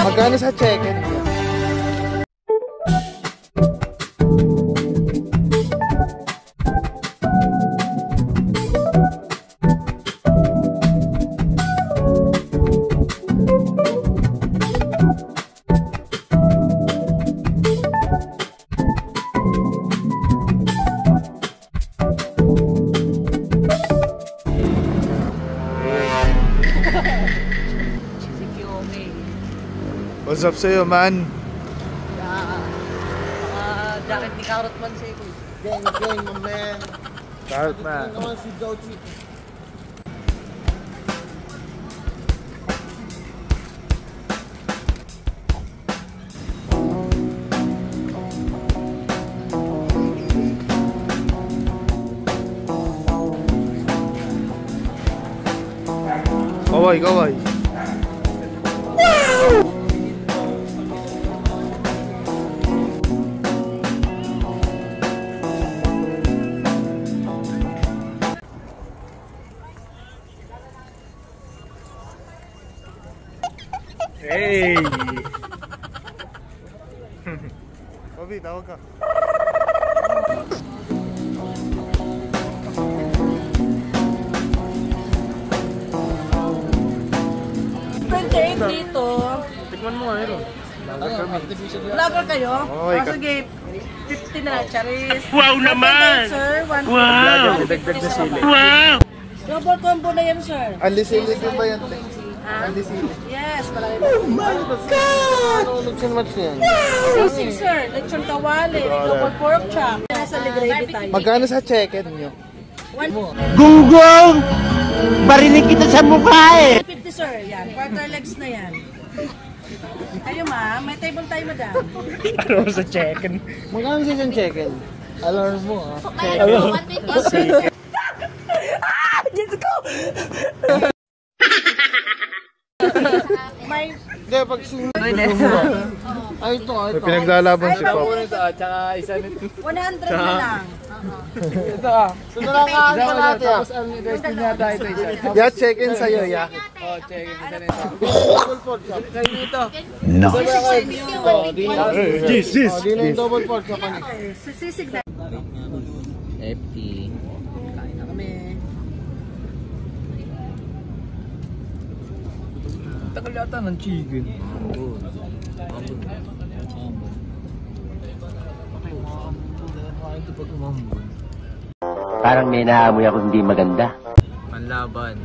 Magkano sa check-in? What's up sa'yo, man? Jacket ni Carrot Man sa'yo. Gang, my man. Carrot Man. I want to see Goatee. Kawai. Hey! Bobby, tawag ka. Dito. Tikman mo nga ito. Vlogger kayo? Okay, sige, 50 na, charis. Wow naman! Sir, wow! Dagdag na sili. Wow! Double combo na yan, sir. Alisili din ba yan? Alisili. Yes, malaki. Oh my God! Ano nagsinmatch yan? Sisig, sir. Lechon kawali. Double pork chop. Nasa gravy tayo. Magkano sa check-in nyo? Gunggong! Barinig kita sa mukha eh! 50, sir. Yan. Quarter legs na yan. Kayo, ma'am. May table tayo, madam. Ano sa check-in? Magkano sa check-in? Alarm mo, ha? Hello? Let's go! May... Hindi, pag sumunod mo. Ay, ito. Pinaglalaban si Pop. Tsaka isa nito. 100 na lang. Ito ah. Ito na lang ka natin. Tapos ang destin yata ito isa. Ya, check-in sa'yo, ya. Oh, check in isa nito. Double pork chop. Kayo nito. No. Jeez. Di na yung double pork chop. Sisig na. FT. Kain na kami. Tagal yata ng chicken. Parang may naamoy ako hindi maganda. Panlaban.